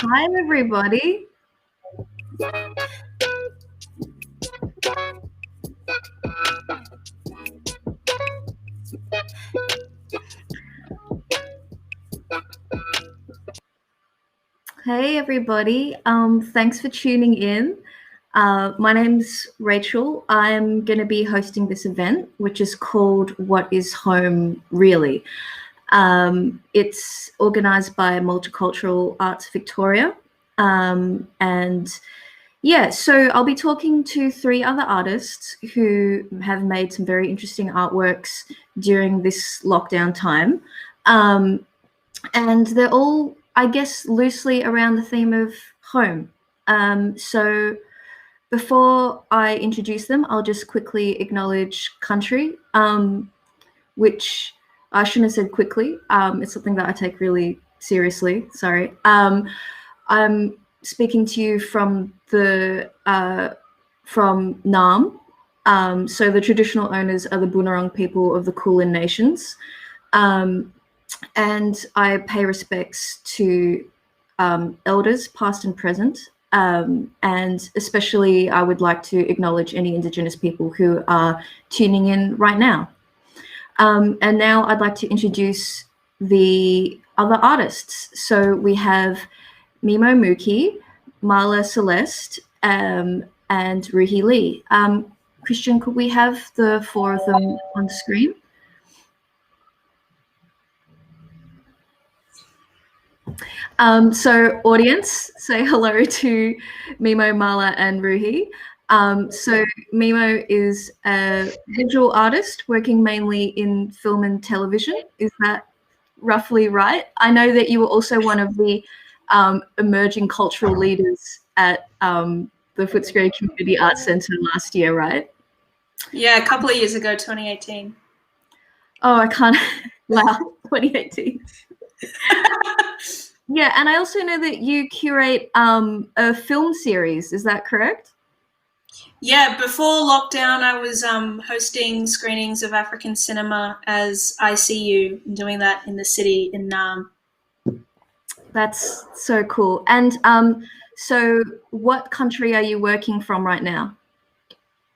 Hi, everybody. Hey, everybody. Thanks for tuning in. My name's Rachel. I'm going to be hosting this event, which is called What is Home Really? It's organised by Multicultural Arts Victoria. And Yeah, so I'll be talking to 3 other artists who have made some very interesting artworks during this lockdown time. And they're all, I guess, loosely around the theme of home. So before I introduce them, I'll just quickly acknowledge country, which I shouldn't have said quickly. It's something that I take really seriously. Sorry. I'm speaking to you from Nam. So the traditional owners are the Bunurong people of the Kulin Nations. And I pay respects to elders, past and present. And especially, I would like to acknowledge any Indigenous people who are tuning in right now. And now I'd like to introduce the other artists. So we have Mimo Muki, Marla Celeste, and Ruhi Lee. Christian, could we have the 4 of them on the screen? So audience, say hello to Mimo, Marla, and Ruhi. So Mimo is a visual artist working mainly in film and television. Is that roughly right? I know that you were also one of the emerging cultural leaders at the Footscray Community Arts Centre last year, right? Yeah, a couple of years ago, 2018. Oh, I can't. Wow, 2018. Yeah, and I also know that you curate a film series. Is that correct? Yeah, before lockdown, I was hosting screenings of African cinema as ICU, and doing that in the city in Nam. That's so cool. And so what country are you working from right now?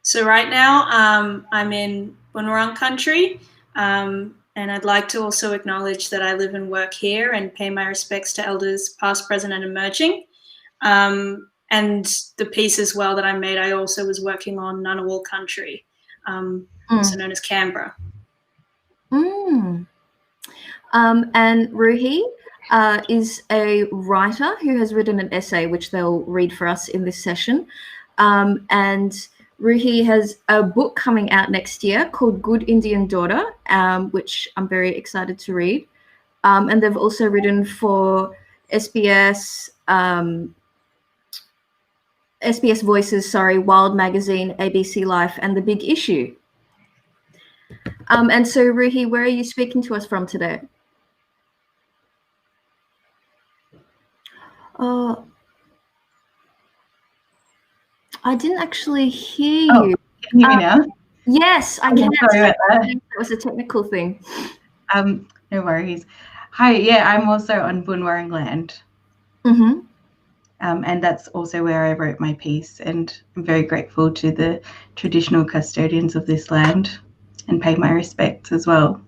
So right now, I'm in Bunurong country, and I'd like to also acknowledge that I live and work here and pay my respects to elders past, present, and emerging. And the piece as well that I made, I also was working on Ngunnawal country, also known as Canberra. And Ruhi is a writer who has written an essay, which they'll read for us in this session. And Ruhi has a book coming out next year called Good Indian Daughter, which I'm very excited to read. And they've also written for SBS, SBS Voices, Wild Magazine, ABC Life, and The Big Issue. And so, Ruhi, where are you speaking to us from today? Oh, I didn't actually hear you. Can you hear me now? Yes, I can. Sorry about that. That was a technical thing. No worries. Hi, yeah, I'm also on Bunurong land. Mm-hmm. And that's also where I wrote my piece, and I'm very grateful to the traditional custodians of this land and pay my respects as well.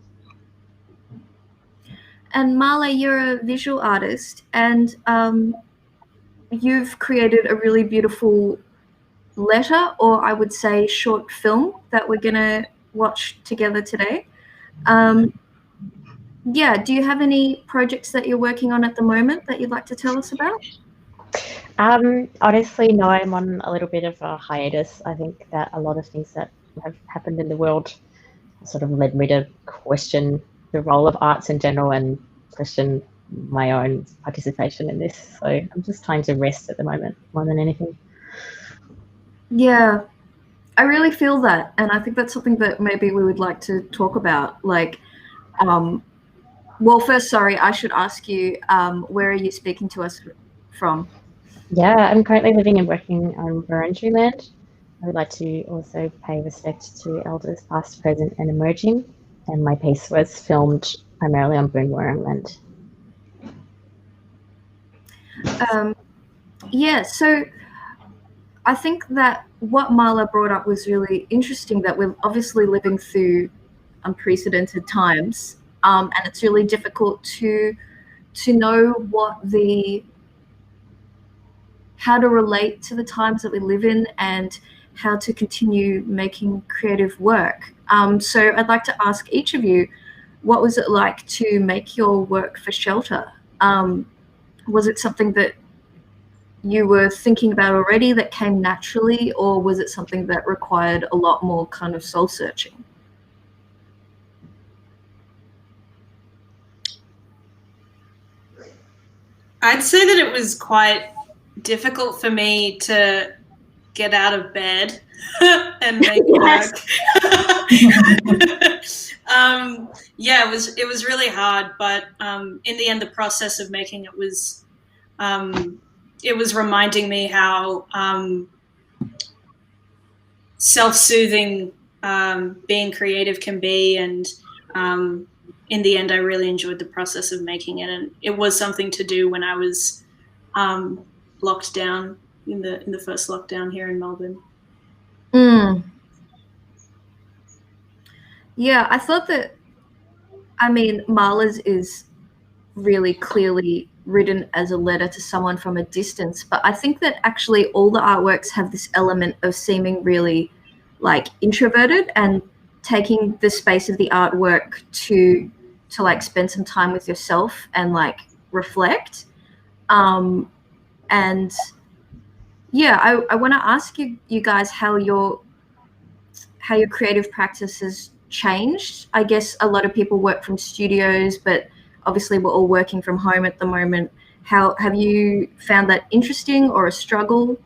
And Marla, you're a visual artist, and you've created a really beautiful letter, or I would say short film, that we're going to watch together today. Yeah, do you have any projects that you're working on at the moment that you'd like to tell us about? Honestly, no, I'm on a little bit of a hiatus. I think that a lot of things that have happened in the world sort of led me to question the role of arts in general and question my own participation in this. So I'm just trying to rest at the moment more than anything. Yeah, I really feel that. And I think that's something that maybe we would like to talk about. Like, well, first, sorry, I should ask you, where are you speaking to us from? Yeah, I'm currently living and working on Wurundjeri land. I would like to also pay respect to elders past, present, and emerging. And my piece was filmed primarily on Bunurong land. Yeah, so I think that what Marla brought up was really interesting, that we're obviously living through unprecedented times, and it's really difficult to know how to relate to the times that we live in and how to continue making creative work. So I'd like to ask each of you, what was it like to make your work for Shelter? Was it something that you were thinking about already that came naturally, or was it something that required a lot more kind of soul searching? I'd say that it was quite difficult for me to get out of bed and make work. Yeah, it was really hard, but in the end, the process of making it was reminding me how self-soothing being creative can be, and in the end, I really enjoyed the process of making it, and it was something to do when I was locked down in the first lockdown here in Melbourne. Yeah, I thought that, I mean, Marla's is really clearly written as a letter to someone from a distance, but I think that actually all the artworks have this element of seeming really like introverted and taking the space of the artwork to like spend some time with yourself and like reflect. And yeah, I want to ask you guys how your creative practice has changed. I guess a lot of people work from studios, but obviously we're all working from home at the moment. How have you found that interesting or a struggle?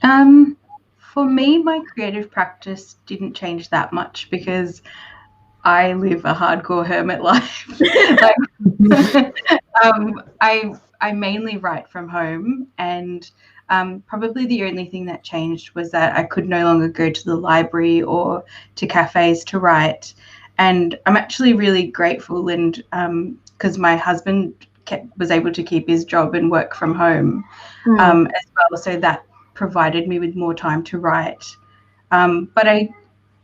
For me, my creative practice didn't change that much because I live a hardcore hermit life. I mainly write from home, and probably the only thing that changed was that I could no longer go to the library or to cafes to write. And I'm actually really grateful, and because my husband was able to keep his job and work from home as well, so that provided me with more time to write. But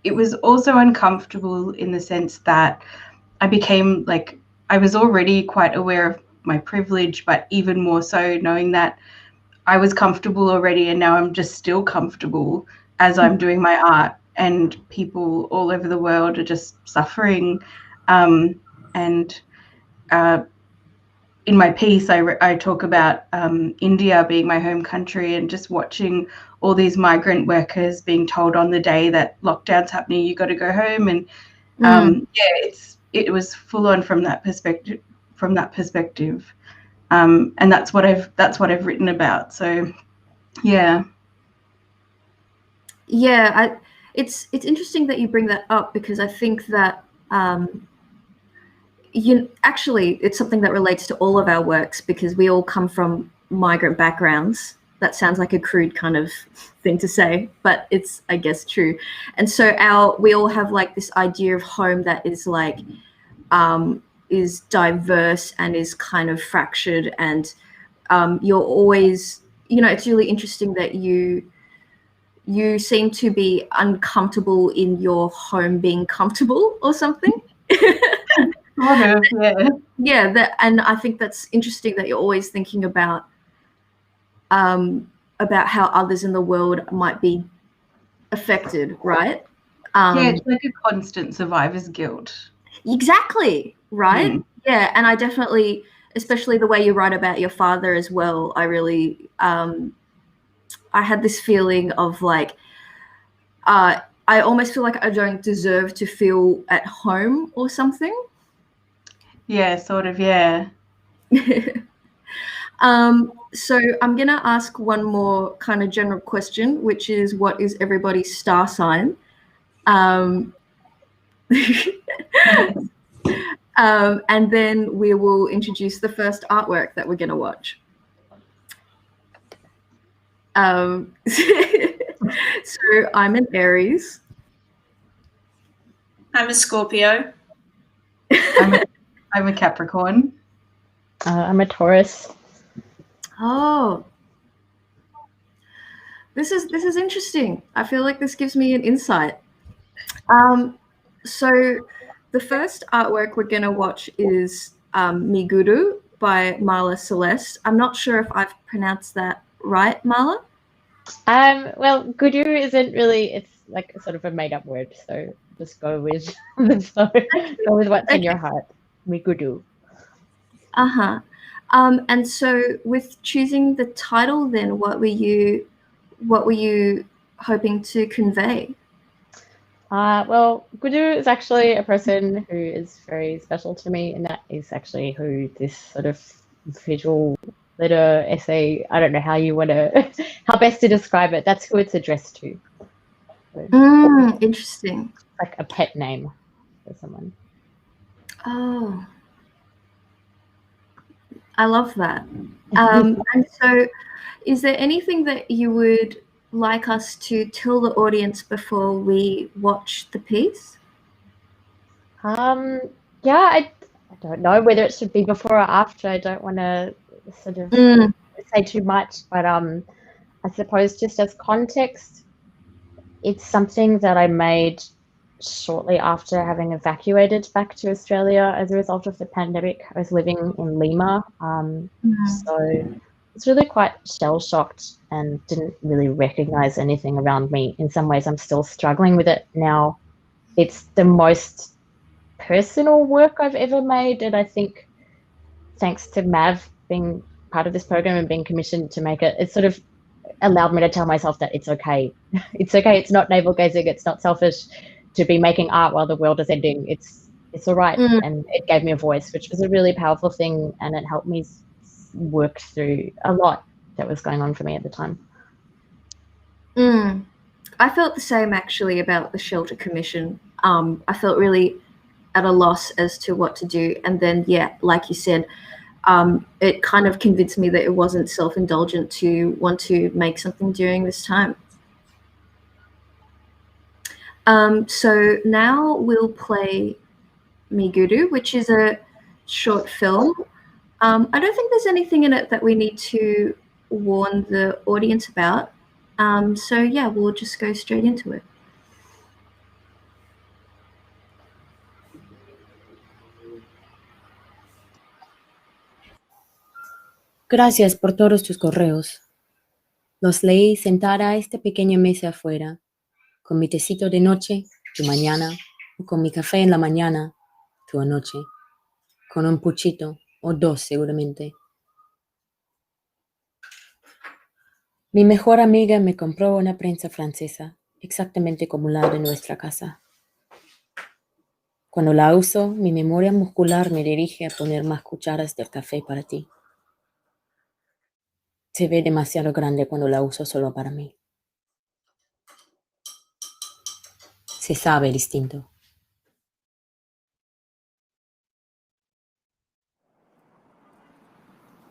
it was also uncomfortable in the sense that I became like, I was already quite aware of my privilege, but even more so knowing that I was comfortable already, and now I'm just still comfortable as I'm doing my art, and people all over the world are just suffering. And in my piece, I talk about India being my home country, and just watching all these migrant workers being told on the day that lockdown's happening, you got to go home. And it was full on from that perspective. And that's what I've written about. So, yeah. Yeah, it's interesting that you bring that up, because I think that actually it's something that relates to all of our works, because we all come from migrant backgrounds. That sounds like a crude kind of thing to say, but it's, I guess, true. And so we all have like this idea of home that is like is diverse and is kind of fractured, and you're always, it's really interesting that you seem to be uncomfortable in your home being comfortable or something. Yeah, and I think that's interesting that you're always thinking about how others in the world might be affected, right? It's like a constant survivor's guilt. Exactly, right? Yeah, and I definitely, especially the way you write about your father as well, I really, I had this feeling of like, I almost feel like I don't deserve to feel at home or something. Yeah, sort of, yeah. So I'm going to ask one more kind of general question, which is, what is everybody's star sign? And then we will introduce the first artwork that we're going to watch. So I'm an Aries. I'm a Scorpio. I'm a Capricorn. I'm a Taurus. Oh, this is interesting. I feel like this gives me an insight. So the first artwork we're going to watch is Miguru by Marla Celeste. I'm not sure if I've pronounced that right, Marla? Well, Guru isn't really, it's like sort of a made-up word, so just go with go with what's in your heart. Miguru. Uh-huh. And so with choosing the title then, what were you hoping to convey? Well, Gudu is actually a person who is very special to me, and that is actually who this sort of visual letter essay, I don't know how you want to, how best to describe it. That's who it's addressed to. So, Interesting. like a pet name for someone. Oh, I love that. And so, is there anything that you would like us to tell the audience before we watch the piece? Yeah, I don't know whether it should be before or after. I don't want to sort of say too much, but I suppose just as context, it's something that I made shortly after having evacuated back to Australia as a result of the pandemic. I was living in Lima, so it's really quite shell-shocked and didn't really recognize anything around me. In some ways, I'm still struggling with it now. It's the most personal work I've ever made, and I think thanks to Mav being part of this program and being commissioned to make it, it sort of allowed me to tell myself that it's okay. It's okay. It's not navel gazing. It's not selfish to be making art while the world is ending. It's all right. And it gave me a voice, which was a really powerful thing, and it helped me work through a lot that was going on for me at the time. I felt the same actually about the Shelter Commission. I felt really at a loss as to what to do, and then like you said, it kind of convinced me that it wasn't self-indulgent to want to make something during this time. So now we'll play Migudu, which is a short film. I don't think there's anything in it that we need to warn the audience about. So yeah, we'll just go straight into it. Gracias por todos tus correos. Los leí sentada a esta pequeña mesa afuera, con mi tecito de noche, tu mañana, o con mi café en la mañana, tu anoche, con un puchito, o dos seguramente. Mi mejor amiga me compró una prensa francesa, exactamente como la de nuestra casa. Cuando la uso, mi memoria muscular me dirige a poner más cucharas del café para ti. Se ve demasiado grande cuando la uso solo para mí. Se sabe distinto.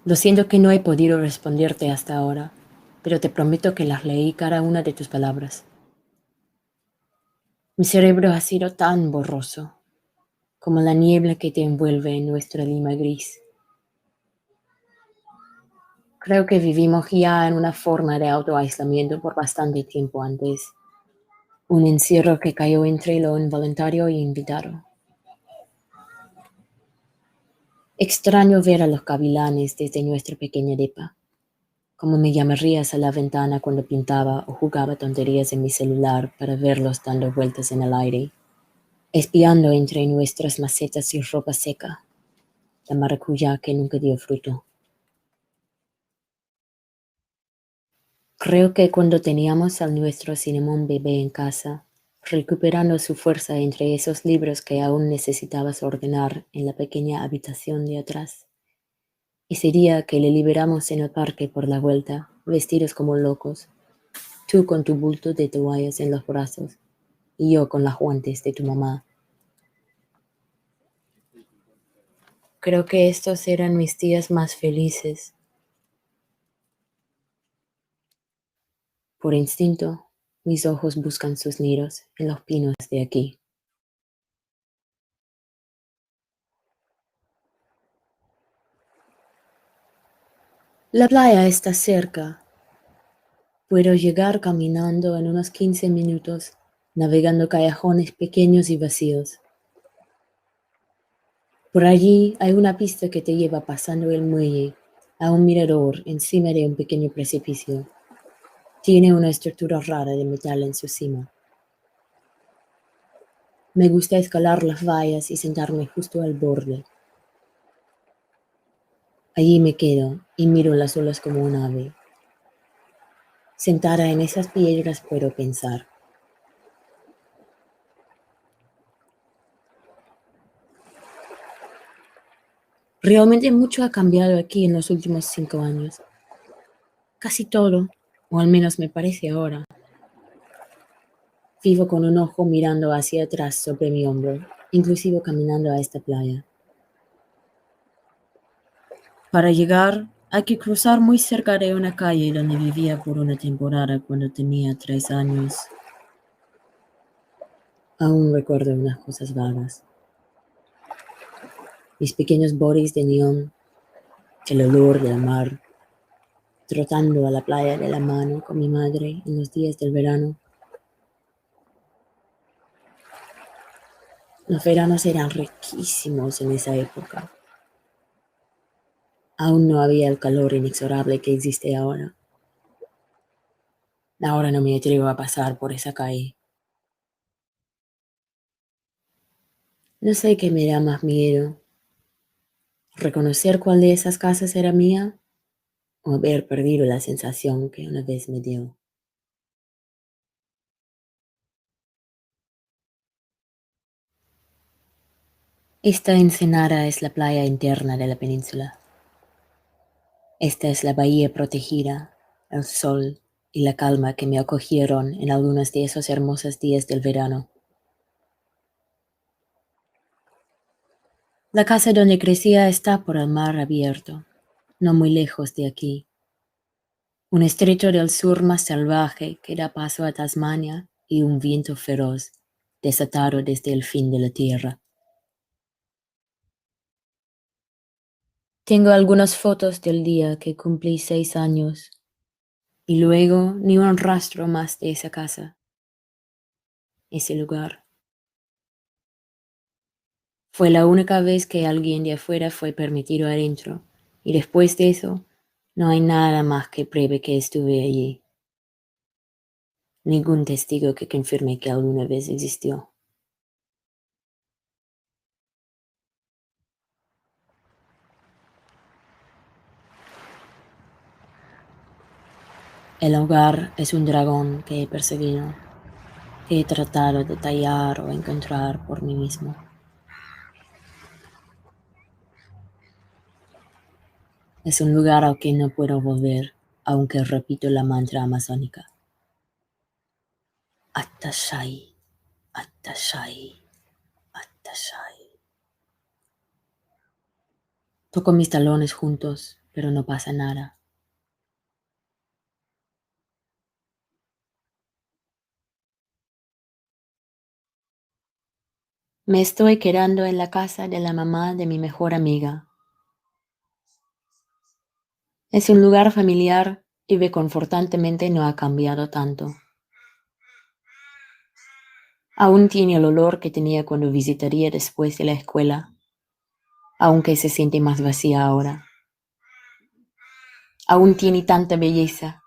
Lo siento que no he podido responderte hasta ahora, pero te prometo que las leí cada una de tus palabras. Mi cerebro ha sido tan borroso, como la niebla que te envuelve en nuestra Lima gris. Creo que vivimos ya en una forma de autoaislamiento por bastante tiempo antes, un encierro que cayó entre lo involuntario e invitado. Extraño ver a los gavilanes desde nuestra pequeña depa, como me llamarías a la ventana cuando pintaba o jugaba tonterías en mi celular para verlos dando vueltas en el aire, espiando entre nuestras macetas y ropa seca, la maracuyá que nunca dio fruto. Creo que cuando teníamos al nuestro Cinnamon bebé en casa, recuperando su fuerza entre esos libros que aún necesitabas ordenar en la pequeña habitación de atrás, ese día que le liberamos en el parque por la vuelta, vestidos como locos, tú con tu bulto de toallas en los brazos y yo con las guantes de tu mamá. Creo que estos eran mis días más felices. Por instinto, mis ojos buscan sus nidos en los pinos de aquí. La playa está cerca. Puedo llegar caminando en unos 15 minutos, navegando callejones pequeños y vacíos. Por allí hay una pista que te lleva pasando el muelle a un mirador encima de un pequeño precipicio. Tiene una estructura rara de metal en su cima. Me gusta escalar las vallas y sentarme justo al borde. Allí me quedo y miro las olas como un ave. Sentada en esas piedras puedo pensar. Realmente mucho ha cambiado aquí en los últimos 5 años. Casi todo, o al menos me parece ahora. Vivo con un ojo mirando hacia atrás sobre mi hombro, inclusive caminando a esta playa. Para llegar, hay que cruzar muy cerca de una calle donde vivía por una temporada cuando tenía 3 años. Aún recuerdo unas cosas vagas. Mis pequeños bolis de neón, el olor del mar, trotando a la playa de la mano con mi madre en los días del verano. Los veranos eran riquísimos en esa época. Aún no había el calor inexorable que existe ahora. Ahora no me atrevo a pasar por esa calle. No sé qué me da más miedo. ¿Reconocer cuál de esas casas era mía? ¿O haber perdido la sensación que una vez me dio? Esta ensenada es la playa interna de la península. Esta es la bahía protegida, el sol y la calma que me acogieron en algunos de esos hermosos días del verano. La casa donde crecía está por el mar abierto, no muy lejos de aquí. Un estrecho del sur más salvaje que da paso a Tasmania y un viento feroz, desatado desde el fin de la tierra. Tengo algunas fotos del día que cumplí 6 años, y luego ni un rastro más de esa casa, ese lugar. Fue la única vez que alguien de afuera fue permitido adentro, y después de eso, no hay nada más que pruebe que estuve allí. Ningún testigo que confirme que alguna vez existió. El hogar es un dragón que he perseguido, que he tratado de tallar o encontrar por mí mismo. Es un lugar al que no puedo volver, aunque repito la mantra amazónica. Atashai, Atashai, Atashai. Toco mis talones juntos, pero no pasa nada. Me estoy quedando en la casa de la mamá de mi mejor amiga. Es un lugar familiar y reconfortantemente no ha cambiado tanto. Aún tiene el olor que tenía cuando visitaría después de la escuela, aunque se siente más vacía ahora. Aún tiene tanta belleza.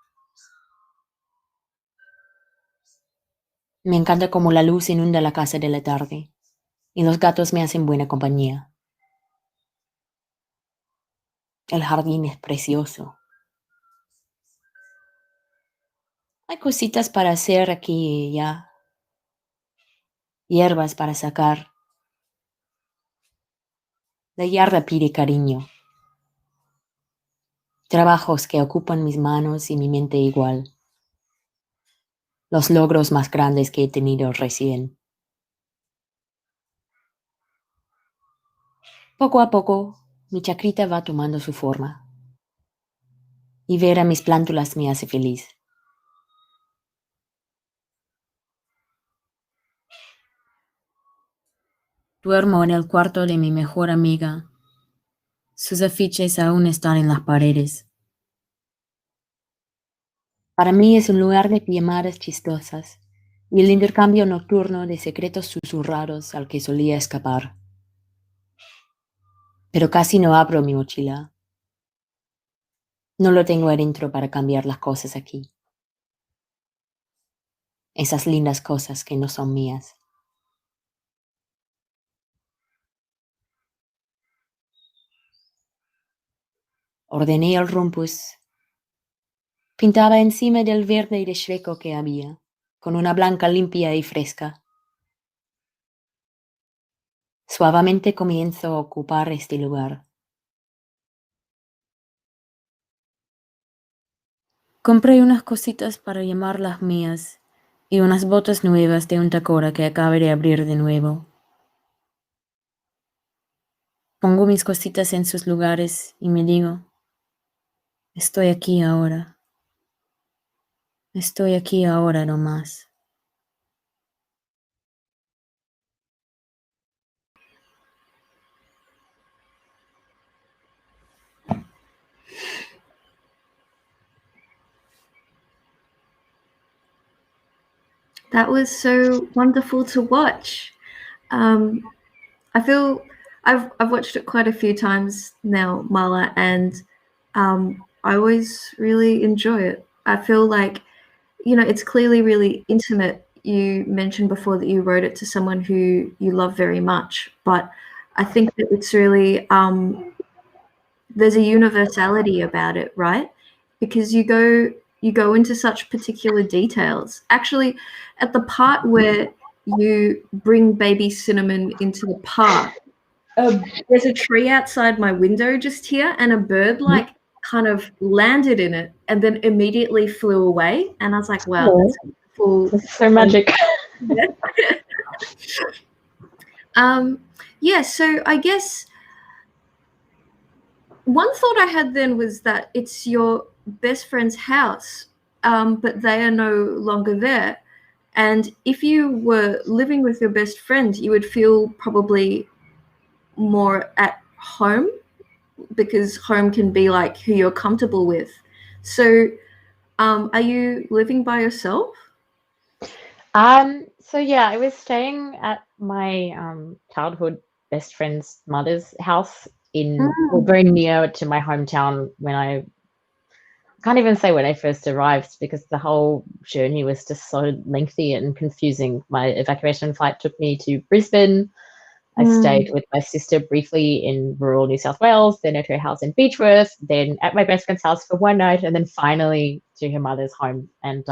Me encanta cómo la luz inunda la casa de la tarde, y los gatos me hacen buena compañía. El jardín es precioso. Hay cositas para hacer aquí y allá, hierbas para sacar. La yarda pide cariño. Trabajos que ocupan mis manos y mi mente igual. Los logros más grandes que he tenido recién. Poco a poco, mi chacrita va tomando su forma. Y ver a mis plántulas me hace feliz. Duermo en el cuarto de mi mejor amiga. Sus afiches aún están en las paredes. Para mí es un lugar de pijamadas chistosas y el intercambio nocturno de secretos susurrados al que solía escapar. Pero casi no abro mi mochila. No lo tengo adentro para cambiar las cosas aquí. Esas lindas cosas que no son mías. Ordené el rompus. Pintaba encima del verde y rechueco que había, con una blanca limpia y fresca. Suavemente comienzo a ocupar este lugar. Compré unas cositas para llamarlas mías y unas botas nuevas de un tacora que acabé de abrir de nuevo. Pongo mis cositas en sus lugares y me digo, estoy aquí ahora. Estoy aquí ahora nomás. That was so wonderful to watch. I feel I've watched it quite a few times now, Marla, and I always really enjoy it. I feel like, you know, it's clearly really intimate. You mentioned before that you wrote it to someone who you love very much, but I think that it's really there's a universality about it, right? Because you go into such particular details. Actually, at the part where you bring baby Cinnamon into the park, there's a tree outside my window just here, and a bird like kind of landed in it and then immediately flew away. And I was like, wow, that's full. It's so magic. Yeah, so I guess one thought I had then was that it's your best friend's house, but they are no longer there. And if you were living with your best friend, you would feel probably more at home, because home can be like who you're comfortable with. So are you living by yourself? So yeah, I was staying at my childhood best friend's mother's house very near to my hometown when I can't even say when I first arrived, because the whole journey was just so lengthy and confusing. My evacuation flight took me to Brisbane. I stayed with my sister briefly in rural New South Wales, then at her house in Beechworth, then at my best friend's house for one night, and then finally to her mother's home. And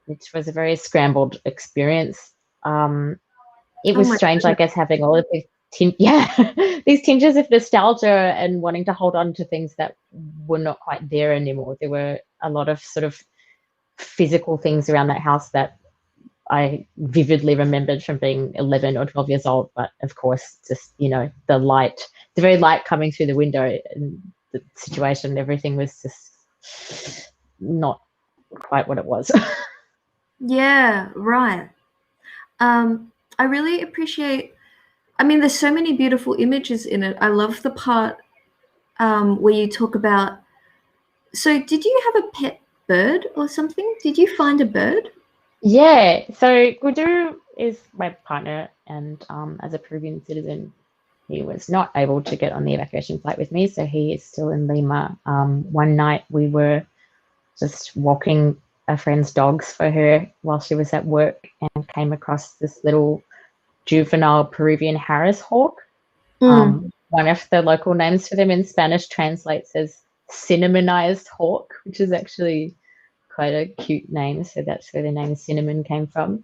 it was a very scrambled experience. It was strange, I guess, having all of these these tinges of nostalgia and wanting to hold on to things that were not quite there anymore. There were a lot of sort of physical things around that house that I vividly remembered from being 11 or 12 years old. But of course, just, you know, the very light coming through the window and the situation, everything was just not quite what it was. Yeah, right. I really appreciate, I mean, there's so many beautiful images in it. I love the part where you talk about, so did you have a pet bird or something? Did you find a bird? Yeah, so Guduru is my partner, and as a Peruvian citizen, he was not able to get on the evacuation flight with me, so he is still in Lima. One night we were just walking a friend's dogs for her while she was at work and came across this little juvenile Peruvian Harris hawk. One of the local names for them in Spanish translates as cinnamonized hawk, which is actually quite a cute name. So that's where the name Cinnamon came from.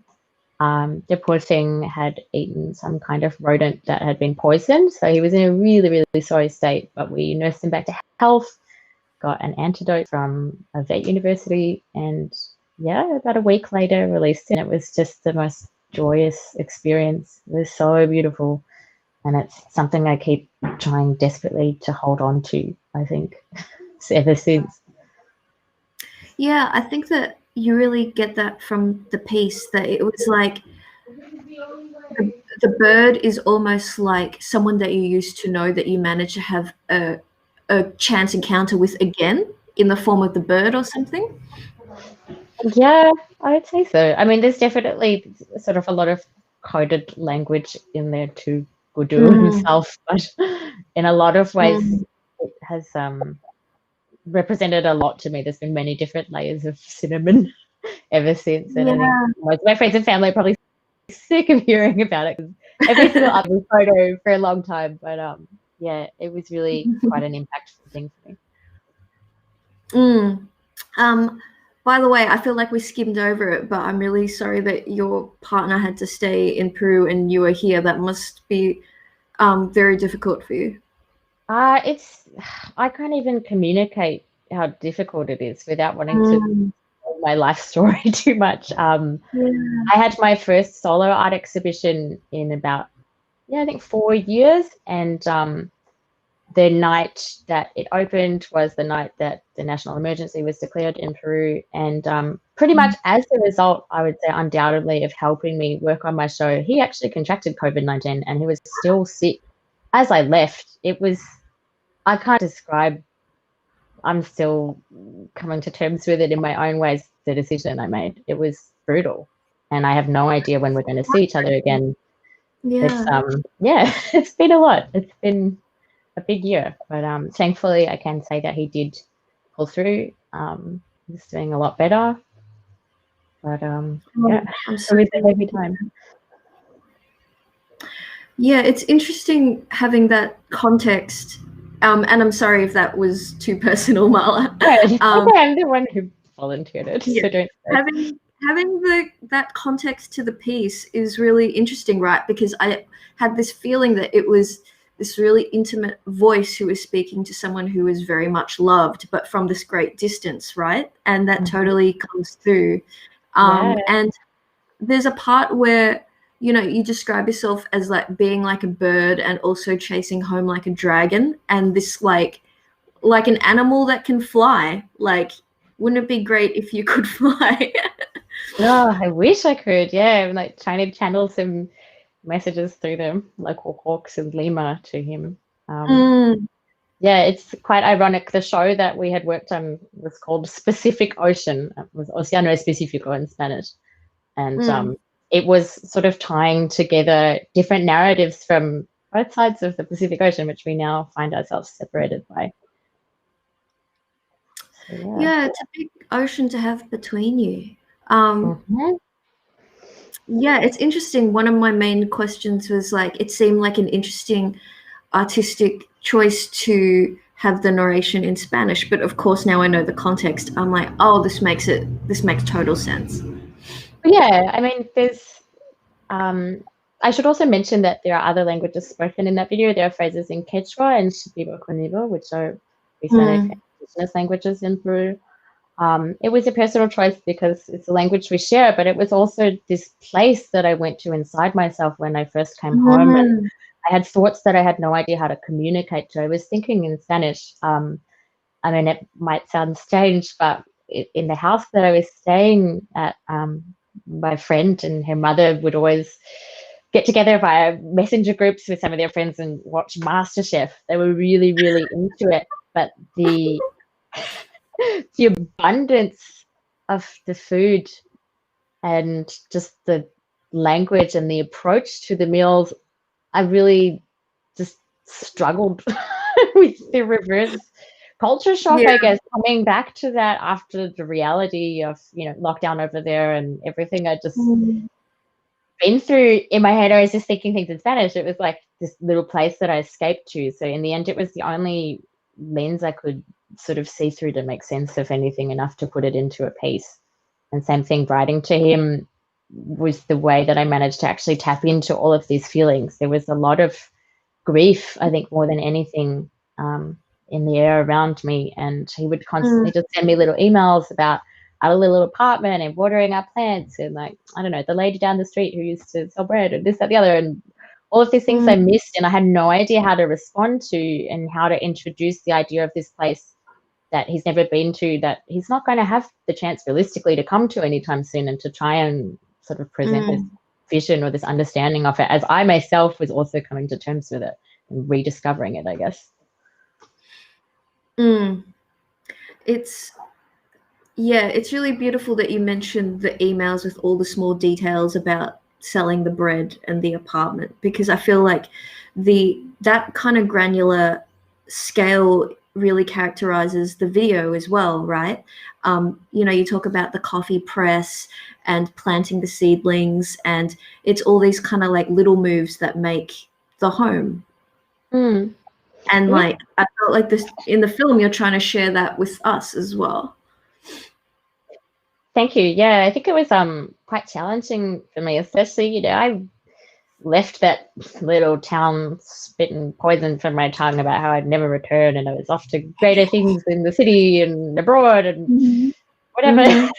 The poor thing had eaten some kind of rodent that had been poisoned. So he was in a really, really sorry state, but we nursed him back to health, got an antidote from a vet university, and yeah, about a week later released it. And it was just the most joyous experience. It was so beautiful. And it's something I keep trying desperately to hold on to, I think, ever since. Yeah, I think that you really get that from the piece, that it was like the bird is almost like someone that you used to know that you managed to have a chance encounter with again in the form of the bird or something. Yeah, I would say so. I mean, there's definitely sort of a lot of coded language in there to Guduru himself, but in a lot of ways it has represented a lot to me. There's been many different layers of Cinnamon ever since, and I think most of my friends and family are probably sick of hearing about it, because every single ugly photo for a long time. But yeah, it was really quite an impactful thing for me. By the way, I feel like we skimmed over it, but I'm really sorry that your partner had to stay in Peru and you were here. That must be very difficult for you. I can't even communicate how difficult it is without wanting to tell my life story too much. I had my first solo art exhibition in about, I think 4 years, and the night that it opened was the night that the national emergency was declared in Peru, and pretty much as a result, I would say undoubtedly, of helping me work on my show, he actually contracted COVID-19 and he was still sick as I left. It was, I can't describe, I'm still coming to terms with it in my own ways, the decision I made. It was brutal, and I have no idea when we're going to see each other again. It's been a lot. It's been a big year, but thankfully I can say that he did pull through. He's doing a lot better, but I'm sorry, it's a heavy time. Yeah, it's interesting having that context. And I'm sorry if that was too personal, Marla. I'm the one who volunteered it, so don't say. Having that context to the piece is really interesting, right? Because I had this feeling that it was this really intimate voice who was speaking to someone who was very much loved, but from this great distance, right? And that totally comes through. And there's a part where, you know, you describe yourself as like being like a bird and also chasing home like a dragon, and this like an animal that can fly. Like, wouldn't it be great if you could fly? Oh, I wish I could. Yeah, I'm like trying to channel some messages through the local hawks in Lima to him. Yeah, it's quite ironic. The show that we had worked on was called Pacific Ocean. It was Océano Específico in Spanish. And it was sort of tying together different narratives from both sides of the Pacific Ocean, which we now find ourselves separated by. So, yeah, it's a big ocean to have between you. Yeah, it's interesting. One of my main questions was like, it seemed like an interesting artistic choice to have the narration in Spanish, but of course now I know the context. I'm like, oh, this makes total sense. Yeah, I mean, there's I should also mention that there are other languages spoken in that video. There are phrases in Quechua and Shipibo Conibo, which are Hispanic indigenous languages in Peru. It was a personal choice because it's a language we share, but it was also this place that I went to inside myself when I first came home, and I had thoughts that I had no idea how to communicate to. I was thinking in Spanish. I mean, it might sound strange, but in the house that I was staying at, my friend and her mother would always get together via messenger groups with some of their friends and watch MasterChef. They were really, really into it, but the abundance of the food and just the language and the approach to the meals, I really just struggled with the reverse culture shock, I guess, coming back to that after the reality of, you know, lockdown over there and everything I just been through. In my head, I was just thinking things in Spanish. It was like this little place that I escaped to. So in the end, it was the only lens I could sort of see through to make sense of anything enough to put it into a piece. And same thing, writing to him was the way that I managed to actually tap into all of these feelings. There was a lot of grief, I think, more than anything, in the air around me, and he would constantly just send me little emails about our little apartment and watering our plants and, like, I don't know, the lady down the street who used to sell bread and this, that, the other, and all of these things I missed, and I had no idea how to respond to and how to introduce the idea of this place that he's never been to, that he's not going to have the chance realistically to come to anytime soon, and to try and sort of present this vision or this understanding of it as I myself was also coming to terms with it and rediscovering it, I guess. It's really beautiful that you mentioned the emails with all the small details about selling the bread and the apartment, because I feel like that kind of granular scale really characterizes the video as well, right? You know, you talk about the coffee press and planting the seedlings, and it's all these kind of like little moves that make the home. And like I felt like this in the film, you're trying to share that with us as well. Thank you. Yeah, I think it was quite challenging for me, especially, I left that little town spitting poison from my tongue about how I'd never return, and I was off to greater things in the city and abroad and whatever,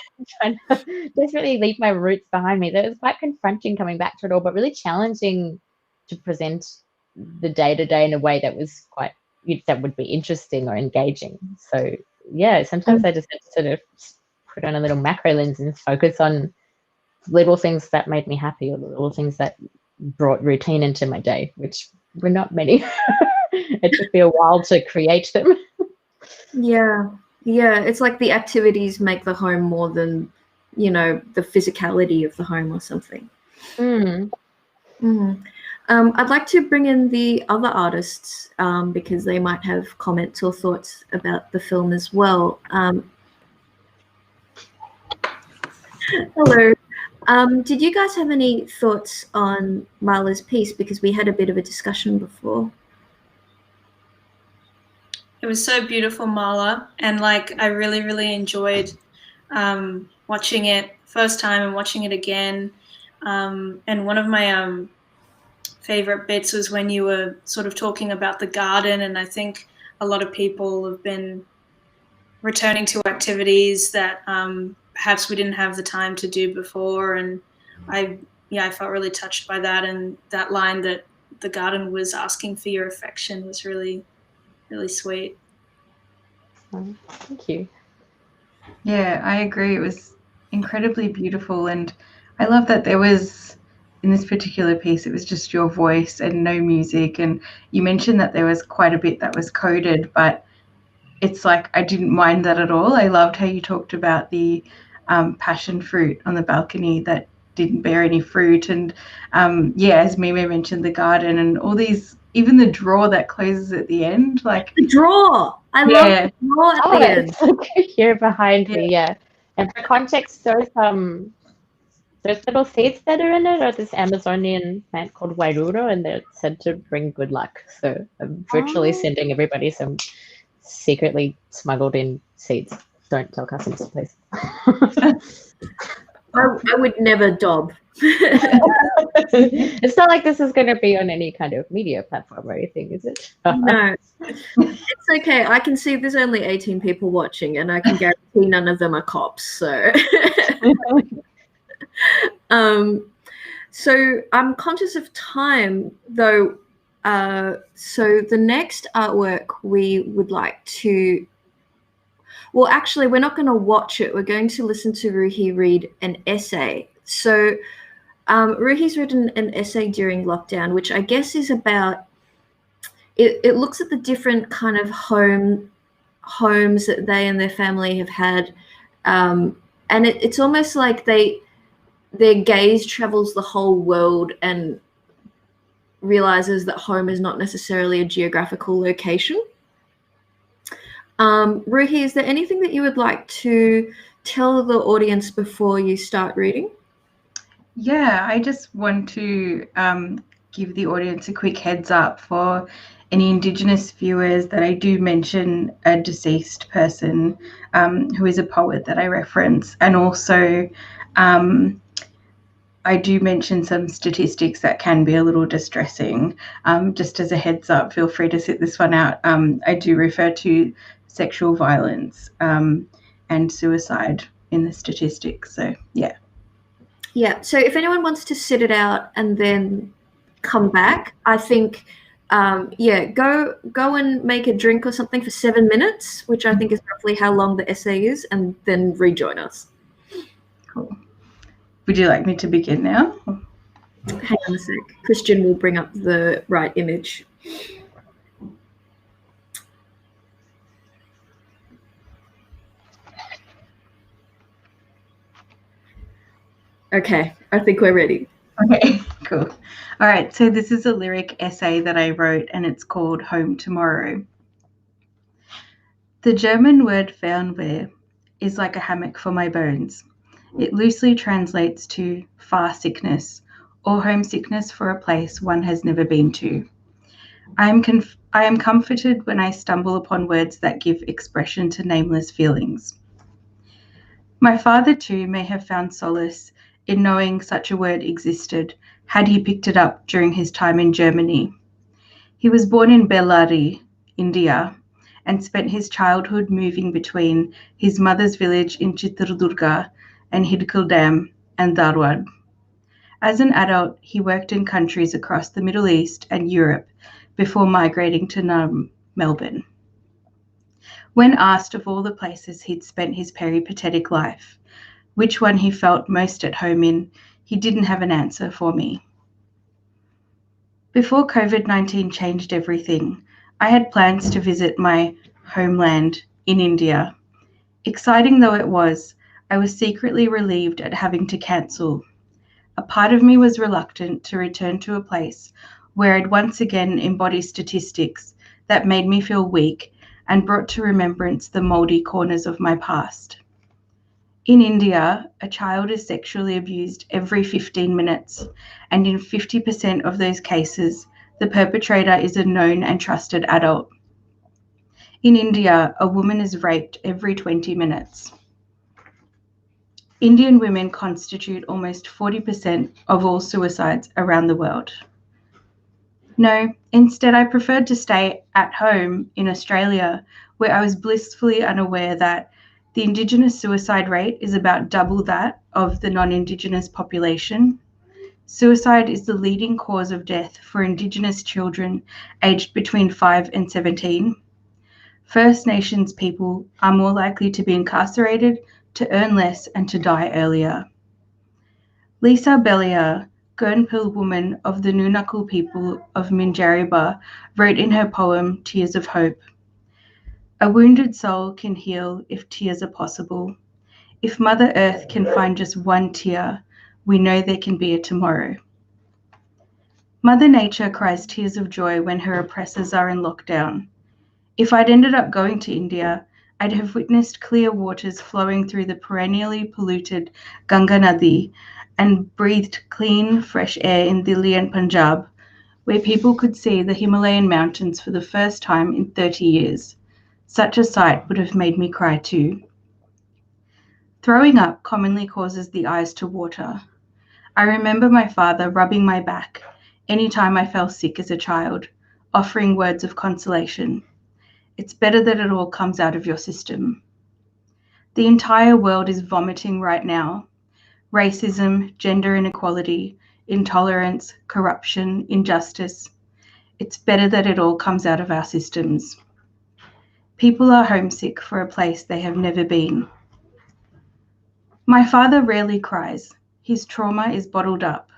trying to desperately leave my roots behind me. That was quite confronting coming back to it all, but really challenging to present the day-to-day in a way that was that would be interesting or engaging. So yeah, sometimes I just had to sort of put on a little macro lens and focus on little things that made me happy, or little things that brought routine into my day, which were not many. It took me a while to create them. Yeah, it's like the activities make the home more than, the physicality of the home or something. I'd like to bring in the other artists because they might have comments or thoughts about the film as well. Hello. Did you guys have any thoughts on Marla's piece? Because we had a bit of a discussion before. It was so beautiful, Marla, and like I really, really enjoyed watching it first time and watching it again. And one of my favorite bits was when you were sort of talking about the garden, and I think a lot of people have been returning to activities that perhaps we didn't have the time to do before, and I felt really touched by that, and that line that the garden was asking for your affection was really, really sweet. Thank you. Yeah, I agree. It was incredibly beautiful, and I love that there was, in this particular piece, it was just your voice and no music, and you mentioned that there was quite a bit that was coded, but it's like I didn't mind that at all. I loved how you talked about the passion fruit on the balcony that didn't bear any fruit, and as Mime mentioned, the garden and all these, even the drawer that closes at the end, like the drawer. I love the drawer at the end. It's here behind me, yeah. And for context, there's little seeds that are in it, or this Amazonian plant called Wairuro, and they're said to bring good luck. So I'm virtually sending everybody some secretly smuggled in seeds. Don't tell cousins, please. I would never dob. It's not like this is going to be on any kind of media platform or anything, is it? No, it's okay. I can see there's only 18 people watching, and I can guarantee none of them are cops. So, so I'm conscious of time, though. So the next artwork we would like to. Well, actually, we're not going to watch it. We're going to listen to Ruhi read an essay. So Ruhi's written an essay during lockdown, which I guess is about, it looks at the different kind of homes that they and their family have had. And it's almost like their gaze travels the whole world and realizes that home is not necessarily a geographical location. Ruhi, is there anything that you would like to tell the audience before you start reading? Yeah, I just want to give the audience a quick heads up for any Indigenous viewers that I do mention a deceased person who is a poet that I reference, and also I do mention some statistics that can be a little distressing. Just as a heads up, feel free to sit this one out. I do refer to sexual violence and suicide in the statistics. So, yeah. Yeah, so if anyone wants to sit it out and then come back, I think, go and make a drink or something for 7 minutes, which I think is roughly how long the essay is, and then rejoin us. Cool. Would you like me to begin now? Hang on a sec. Christian will bring up the right image. Okay, I think we're ready. Okay, cool. All right, so this is a lyric essay that I wrote, and it's called Home Tomorrow. The German word Fernweh is like a hammock for my bones. It loosely translates to far sickness or homesickness for a place one has never been to. I am comforted when I stumble upon words that give expression to nameless feelings. My father, too, may have found solace in knowing such a word existed had he picked it up during his time in Germany. He was born in Bellary, India, and spent his childhood moving between his mother's village in Chitradurga and Hidkul Dam and Dharwad. As an adult, he worked in countries across the Middle East and Europe before migrating to Melbourne. When asked of all the places he'd spent his peripatetic life, which one he felt most at home in, he didn't have an answer for me. Before COVID-19 changed everything, I had plans to visit my homeland in India. Exciting though it was, I was secretly relieved at having to cancel. A part of me was reluctant to return to a place where I'd once again embody statistics that made me feel weak and brought to remembrance the mouldy corners of my past. In India, a child is sexually abused every 15 minutes, and in 50% of those cases, the perpetrator is a known and trusted adult. In India, a woman is raped every 20 minutes. Indian women constitute almost 40% of all suicides around the world. No, instead I preferred to stay at home in Australia, where I was blissfully unaware that the Indigenous suicide rate is about double that of the non-Indigenous population. Suicide is the leading cause of death for Indigenous children aged between 5 and 17. First Nations people are more likely to be incarcerated, to earn less, and to die earlier. Lisa Bellier, Gurnpil woman of the Nunakul people of Minjariba, wrote in her poem Tears of Hope, "A wounded soul can heal if tears are possible. If Mother Earth can find just one tear, we know there can be a tomorrow." Mother Nature cries tears of joy when her oppressors are in lockdown. If I'd ended up going to India, I'd have witnessed clear waters flowing through the perennially polluted Ganga Nadi and breathed clean, fresh air in Delhi and Punjab, where people could see the Himalayan mountains for the first time in 30 years. Such a sight would have made me cry too. Throwing up commonly causes the eyes to water. I remember my father rubbing my back any time I fell sick as a child, offering words of consolation. It's better that it all comes out of your system. The entire world is vomiting right now. Racism, gender inequality, intolerance, corruption, injustice. It's better that it all comes out of our systems. People are homesick for a place they have never been. My father rarely cries. His trauma is bottled up.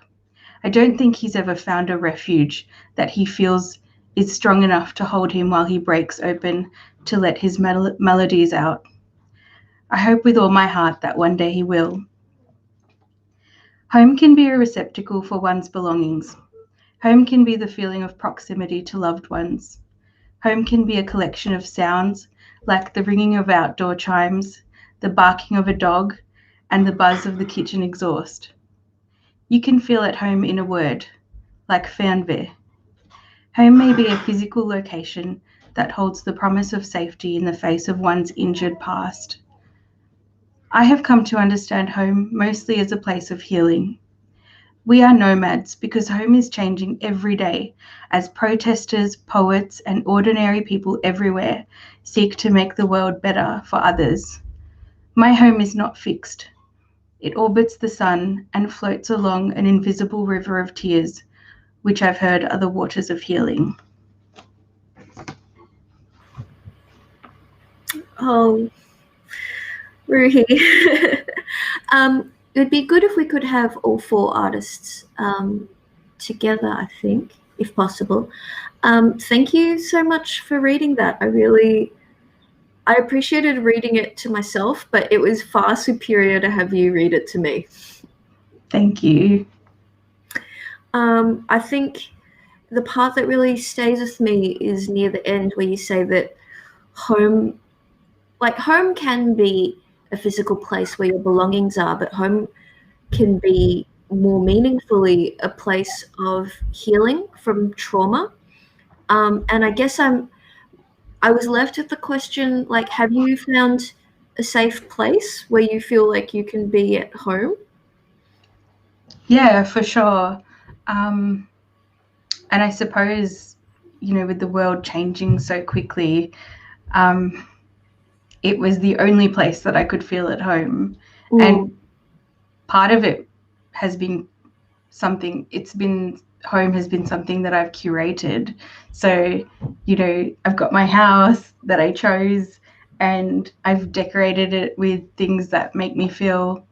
I don't think he's ever found a refuge that he feels is strong enough to hold him while he breaks open to let his melodies out. I hope with all my heart that one day he will. Home can be a receptacle for one's belongings. Home can be the feeling of proximity to loved ones. Home can be a collection of sounds like the ringing of outdoor chimes, the barking of a dog, and the buzz of the kitchen exhaust. You can feel at home in a word, like fernweh. Home may be a physical location that holds the promise of safety in the face of one's injured past. I have come to understand home mostly as a place of healing. We are nomads because home is changing every day as protesters, poets, and ordinary people everywhere seek to make the world better for others. My home is not fixed. It orbits the sun and floats along an invisible river of tears, which I've heard are the waters of healing. Oh, Ruhi. It would be good if we could have all four artists together, I think, if possible. Thank you so much for reading that. I appreciated reading it to myself, but it was far superior to have you read it to me. Thank you. I think the part that really stays with me is near the end where you say that home can be a physical place where your belongings are, but home can be more meaningfully a place of healing from trauma. And I guess I was left with the question, like, have you found a safe place where you feel like you can be at home? Yeah, for sure. And I suppose, with the world changing so quickly, it was the only place that I could feel at home. And part of it has been home has been something that I've curated. So, I've got my house that I chose, and I've decorated it with things that make me feel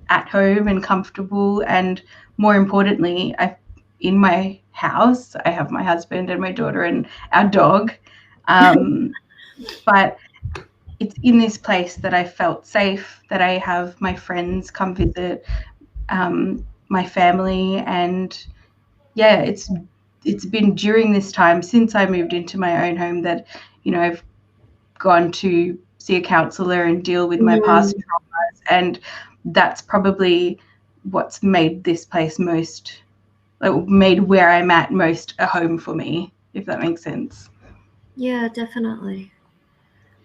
at home and comfortable. And more importantly, in my house, I have my husband and my daughter and our dog. But it's in this place that I felt safe, that I have my friends come visit, my family. And yeah, it's been during this time since I moved into my own home that, I've gone to see a counselor and deal with my past traumas. And that's probably what's made this place made where I'm at most a home for me, if that makes sense. Yeah, definitely.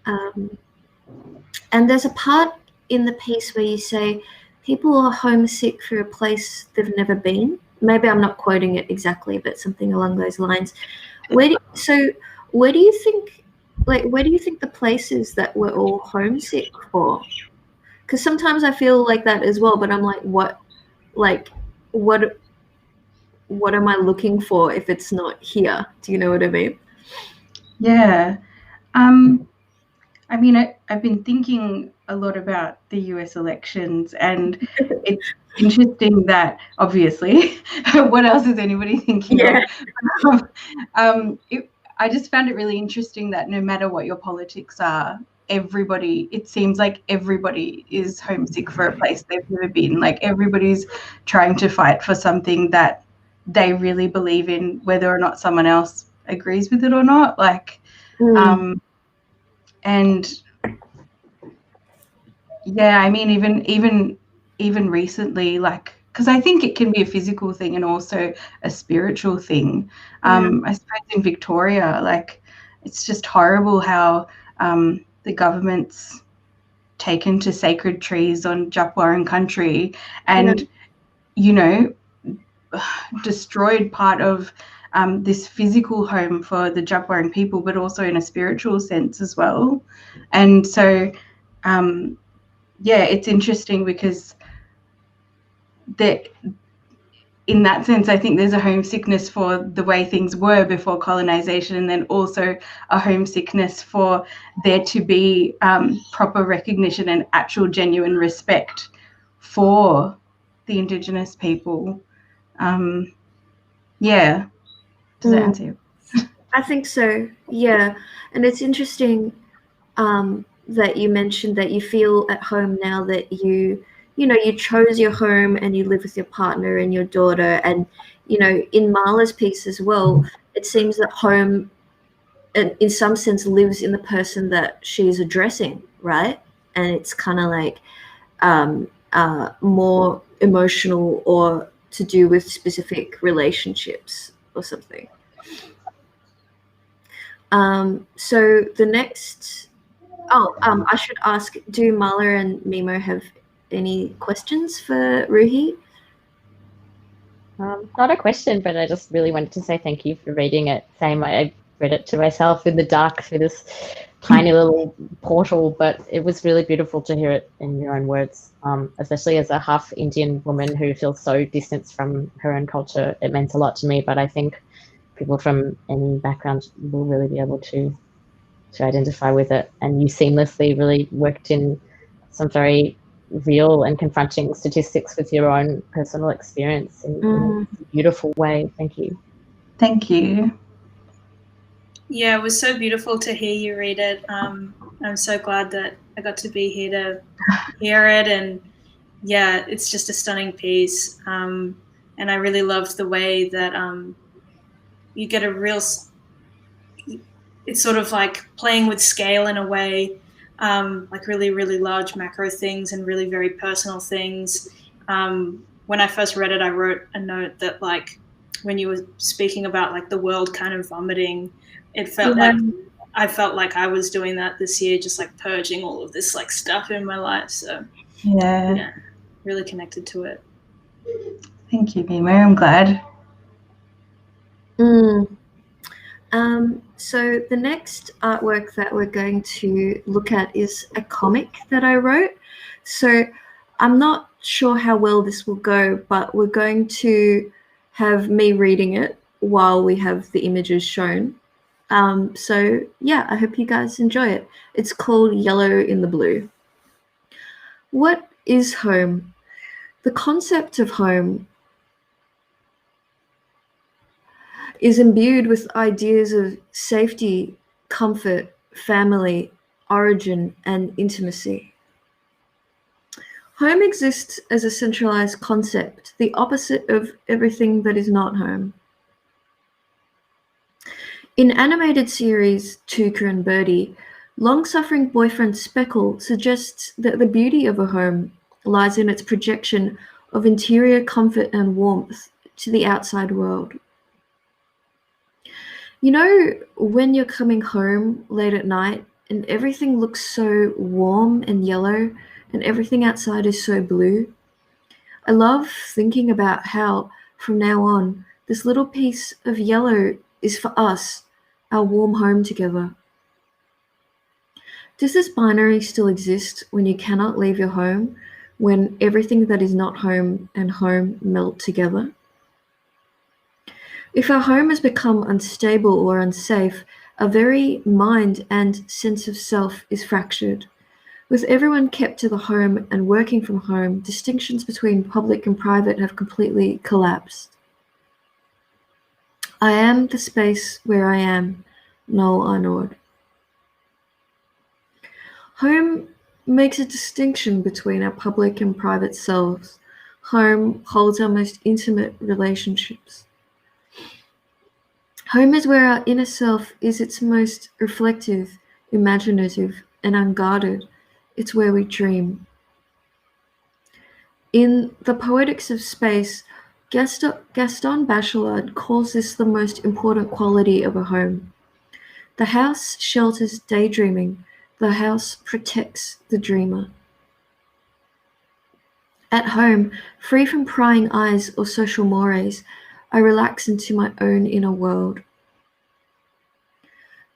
And there's a part in the piece where you say people are homesick for a place they've never been. Maybe I'm not quoting it exactly, but something along those lines. Where do you think the place is that we're all homesick for? Because sometimes I feel like that as well, but I'm like, what am I looking for if it's not here? Do you know what I mean? Yeah. I mean, I've been thinking a lot about the US elections, and it's interesting that, obviously, what else is anybody thinking of? I just found it really interesting that no matter what your politics are, it seems like everybody is homesick for a place they've never been. Like, everybody's trying to fight for something that they really believe in, whether or not someone else agrees with it or not. And yeah, I mean, even recently, because I think it can be a physical thing and also a spiritual thing. I suppose in Victoria, it's just horrible how the government's taken to sacred trees on Djab Wurrung country and, destroyed part of this physical home for the Djab Wurrung people, but also in a spiritual sense as well. And so, it's interesting because in that sense, I think there's a homesickness for the way things were before colonization, and then also a homesickness for there to be proper recognition and actual genuine respect for the Indigenous people. Does that answer you? I think so, yeah. And it's interesting that you mentioned that you feel at home now that you chose your home and you live with your partner and your daughter. And, in Marla's piece as well, it seems that home, in some sense, lives in the person that she's addressing, right? And it's kind of like more emotional or to do with specific relationships or something. So the next, I should ask, do Marla and Mimo have any questions for Ruhi? Not a question, but I just really wanted to say thank you for reading it. Same, I read it to myself in the dark through this tiny little portal, but it was really beautiful to hear it in your own words, especially as a half Indian woman who feels so distanced from her own culture. It meant a lot to me, but I think people from any background will really be able to identify with it. And you seamlessly really worked in some very real and confronting statistics with your own personal experience in a beautiful way. Thank you. Thank you. Yeah, it was so beautiful to hear you read it. I'm so glad that I got to be here to hear it. And yeah, it's just a stunning piece. And I really loved the way that you get a real, it's sort of like playing with scale in a way, like really, really large macro things and really very personal things. When I first read it, I wrote a note that when you were speaking about like the world kind of vomiting, it felt like I felt like I was doing that this year, just like purging all of this like stuff in my life. So Yeah. Really connected to it. Thank you, Mimo. I'm glad. So the next artwork that we're going to look at is a comic that I wrote. So I'm not sure how well this will go, but we're going to have me reading it while we have the images shown. So yeah, I hope you guys enjoy it. It's called Yellow in the Blue. What is home? The concept of home is imbued with ideas of safety, comfort, family, origin, and intimacy. Home exists as a centralized concept, the opposite of everything that is not home. In animated series Tuca and Birdie, long-suffering boyfriend Speckle suggests that the beauty of a home lies in its projection of interior comfort and warmth to the outside world. You know, when you're coming home late at night and everything looks so warm and yellow and everything outside is so blue? I love thinking about how, from now on, this little piece of yellow is for us, our warm home together. Does this binary still exist when you cannot leave your home, when everything that is not home and home melt together? If our home has become unstable or unsafe, our very mind and sense of self is fractured. With everyone kept to the home and working from home, distinctions between public and private have completely collapsed. I am the space where I am, Noel Arnaud. Home makes a distinction between our public and private selves. Home holds our most intimate relationships. Home is where our inner self is its most reflective, imaginative, and unguarded. It's where we dream. In The Poetics of Space, Gaston Bachelard calls this the most important quality of a home. The house shelters daydreaming. The house protects the dreamer. At home, free from prying eyes or social mores, I relax into my own inner world.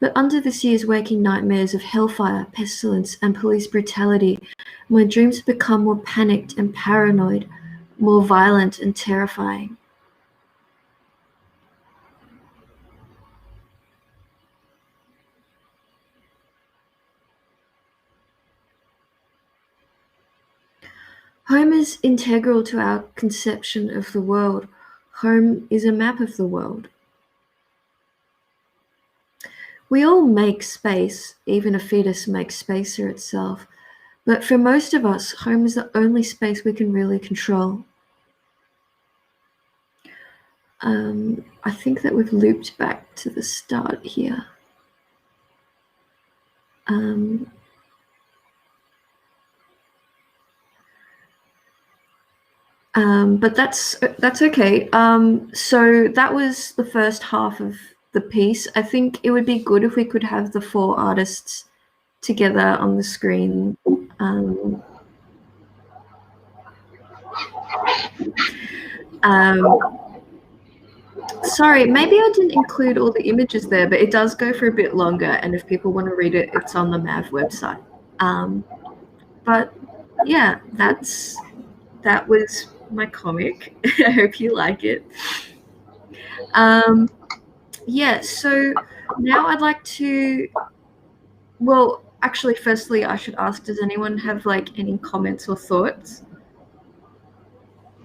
But under this year's waking nightmares of hellfire, pestilence, and police brutality, my dreams become more panicked and paranoid, more violent and terrifying. Home is integral to our conception of the world. Home is a map of the world. We all make space, even a fetus makes space for itself. But for most of us, home is the only space we can really control. I think that we've looped back to the start here. But that's okay. So that was the first half of the piece. I think it would be good if we could have the four artists together on the screen. Sorry, maybe I didn't include all the images there, but it does go for a bit longer, and if people want to read it, it's on the MAV website. But yeah, that was my comic. I hope you like it. Yeah, so now I'd like to, well, actually, firstly, I should ask, does anyone have like any comments or thoughts?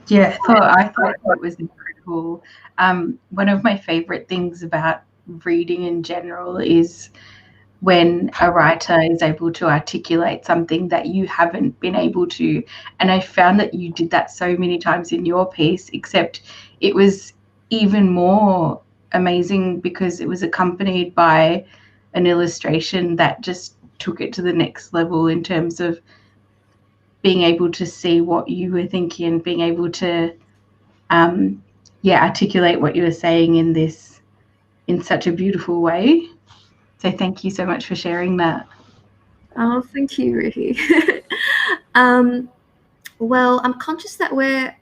Yeah, I thought it was incredible. One of my favorite things about reading in general is when a writer is able to articulate something that you haven't been able to. And I found that you did that so many times in your piece, except it was even more amazing because it was accompanied by an illustration that just took it to the next level in terms of being able to see what you were thinking, being able to articulate what you were saying in such a beautiful way. So thank you so much for sharing that. Oh, thank you, Ruhi. Well, I'm conscious that we're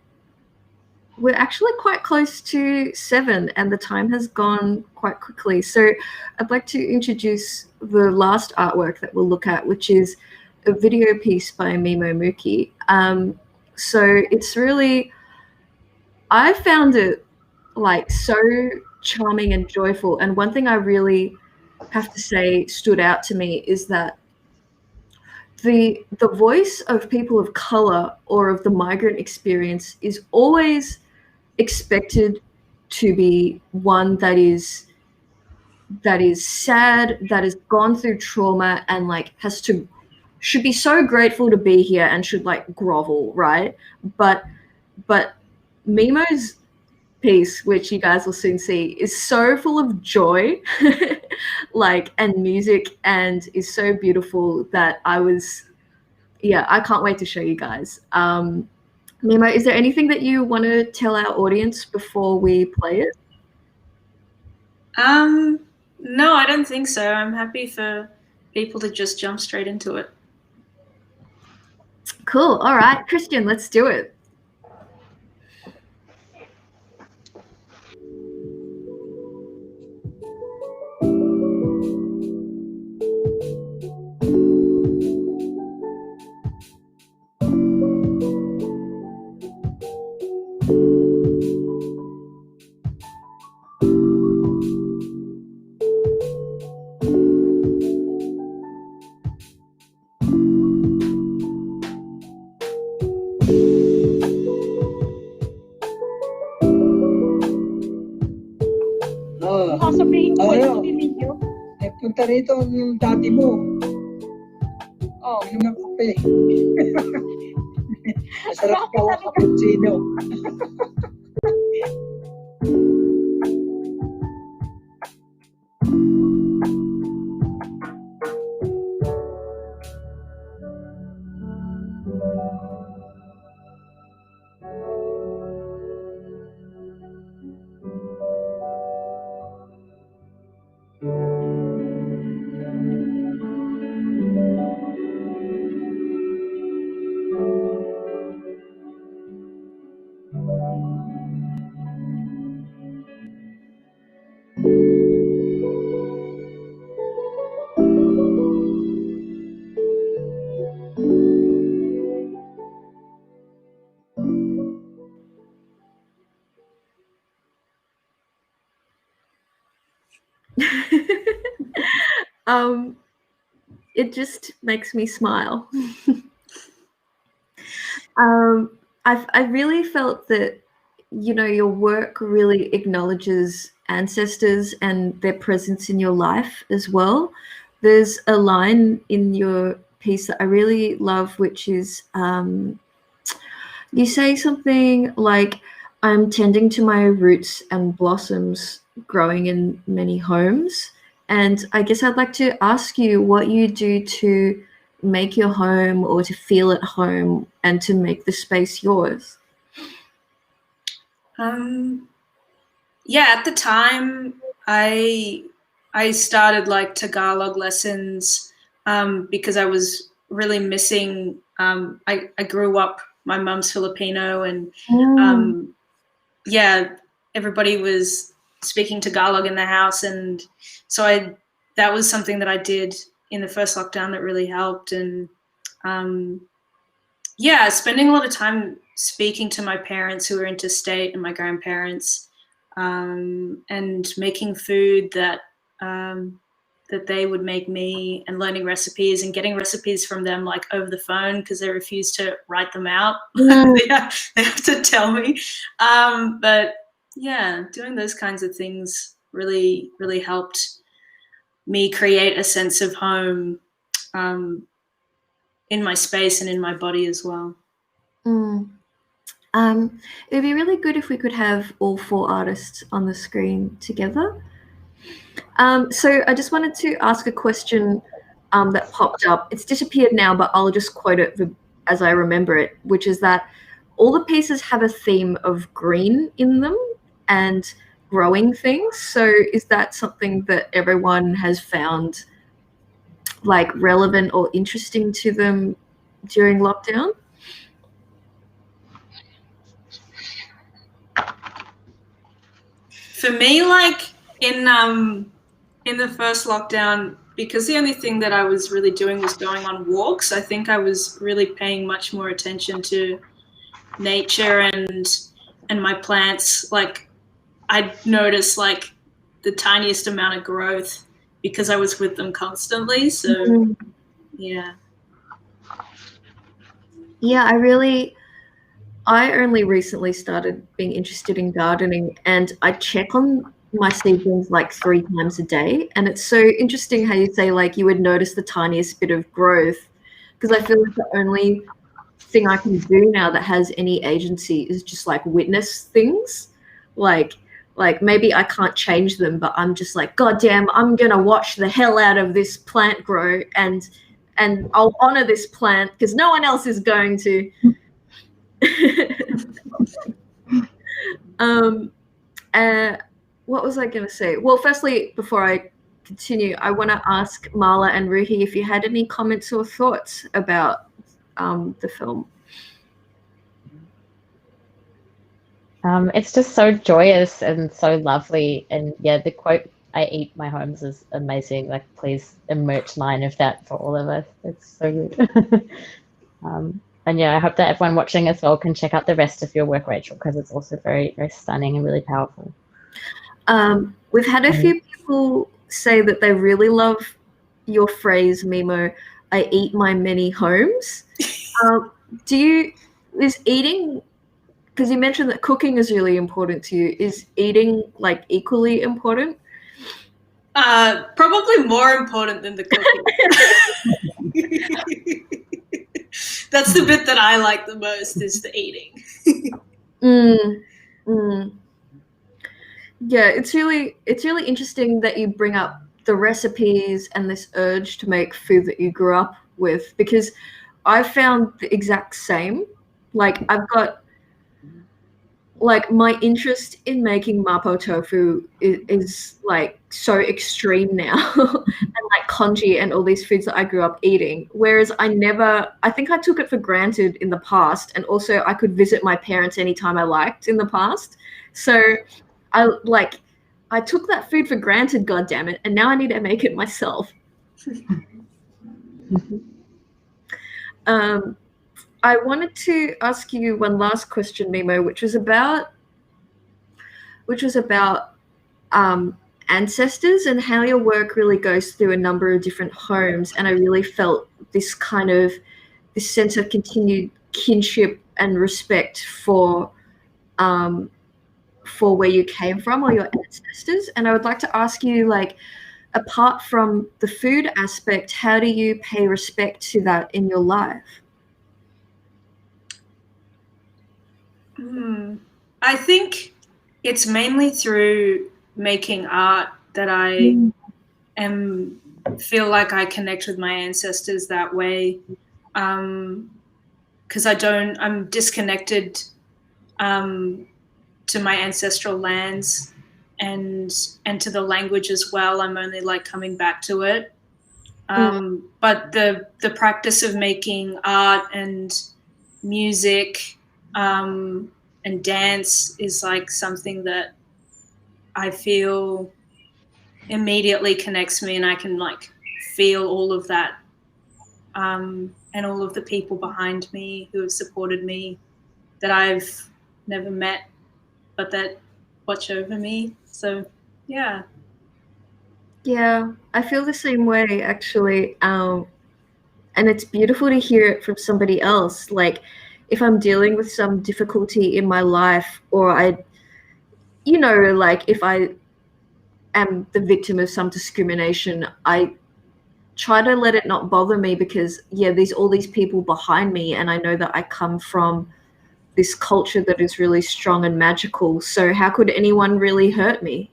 actually quite close to 7 and the time has gone quite quickly. So I'd like to introduce the last artwork that we'll look at, which is a video piece by Mimo Muki. So it's really, I found it like so charming and joyful. And one thing I really have to say stood out to me is that the voice of people of color or of the migrant experience is always expected to be one that is sad, that has gone through trauma, and like should be so grateful to be here and should like grovel, right? But Mimo's piece, which you guys will soon see, is so full of joy like and music, and is so beautiful that I can't wait to show you guys. Mimo, is there anything that you want to tell our audience before we play it? No, I don't think so. I'm happy for people to just jump straight into it. Cool. All right, Christian, let's do it. Punta rito yung dati mo. Inom ng kape. Masarap ka ang cappuccino. It just makes me smile. I really felt that, you know, your work really acknowledges ancestors and their presence in your life as well. There's a line in your piece that I really love, which is you say something like, "I'm tending to my roots and blossoms growing in many homes." And I guess I'd like to ask you what you do to make your home or to feel at home and to make the space yours. Yeah, at the time I started like Tagalog lessons because I was really missing. I grew up, my mom's Filipino, and everybody was speaking Tagalog in the house, and so that was something that I did in the first lockdown that really helped. And spending a lot of time speaking to my parents who were interstate and my grandparents, and making food that they would make me, and learning recipes and getting recipes from them like over the phone because they refuse to write them out. They have to tell me. But yeah, doing those kinds of things really, really helped me create a sense of home in my space and in my body as well. It would be really good if we could have all 4 artists on the screen together. So I just wanted to ask a question that popped up. It's disappeared now, but I'll just quote it as I remember it, which is that all the pieces have a theme of green in them. and growing things. So is that something that everyone has found like relevant or interesting to them during lockdown? For me, like in the first lockdown, because the only thing that I was really doing was going on walks, I think I was really paying much more attention to nature and my plants. Like I'd notice like the tiniest amount of growth because I was with them constantly. So yeah. Yeah, I only recently started being interested in gardening, and I check on my seedlings like 3 times a day. And it's so interesting how you say like you would notice the tiniest bit of growth, because I feel like the only thing I can do now that has any agency is just like witness things. Like maybe I can't change them, but I'm just like, God damn, I'm gonna watch the hell out of this plant grow, and I'll honor this plant because no one else is going to. What was I going to say? Well, firstly, before I continue, I want to ask Marla and Ruhi if you had any comments or thoughts about the film. It's just so joyous and so lovely. And yeah, the quote, "I eat my homes," is amazing. Like, please, a merch line of that for all of us. It's so good. And yeah, I hope that everyone watching as well can check out the rest of your work, Rachel, because it's also very, very stunning and really powerful. We've had a few people say that they really love your phrase, Mimo, "I eat my many homes." Is eating, because you mentioned that cooking is really important to you, is eating like equally important? Probably more important than the cooking. That's the bit that I like the most, is the eating. Yeah, it's really interesting that you bring up the recipes and this urge to make food that you grew up with, because I found the exact same. Like I've got like my interest in making mapo tofu is like so extreme now, and like congee and all these foods that I grew up eating. Whereas I think I took it for granted in the past, and also I could visit my parents anytime I liked in the past. So I took that food for granted, God damn it, and now I need to make it myself. I wanted to ask you one last question, Mimo, which was about ancestors and how your work really goes through a number of different homes. And I really felt this sense of continued kinship and respect for where you came from or your ancestors. And I would like to ask you, like, apart from the food aspect, how do you pay respect to that in your life? I think it's mainly through making art that I feel like I connect with my ancestors that way. Because I'm disconnected to my ancestral lands and to the language as well. I'm only like coming back to it. But the practice of making art and music and dance is like something that I feel immediately connects me, and I can like feel all of that and all of the people behind me who have supported me that I've never met but that watch over me. So yeah, I feel the same way, actually. And it's beautiful to hear it from somebody else. Like, if I'm dealing with some difficulty in my life, or like if I am the victim of some discrimination, I try to let it not bother me, because there's all these people behind me, and I know that I come from this culture that is really strong and magical. So how could anyone really hurt me,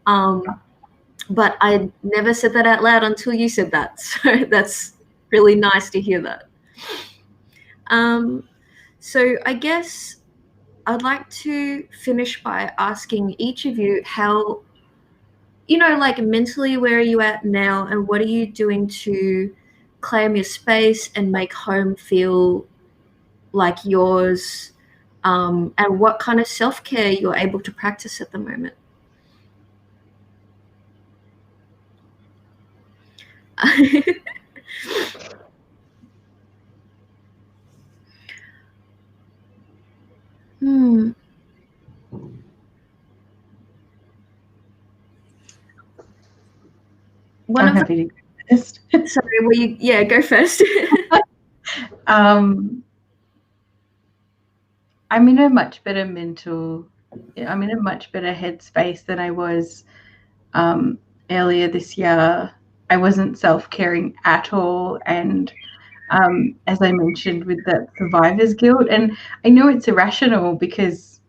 But I never said that out loud until you said that. So that's really nice to hear that. So I guess I'd like to finish by asking each of you how, you know, like mentally, where are you at now, and what are you doing to claim your space and make home feel like yours, and what kind of self-care you're able to practice at the moment. I'm happy to go first. Sorry, will you? Yeah, go first. I'm in a much better headspace than I was earlier this year. I wasn't self-caring at all, and as I mentioned, with that survivor's guilt, and I know it's irrational because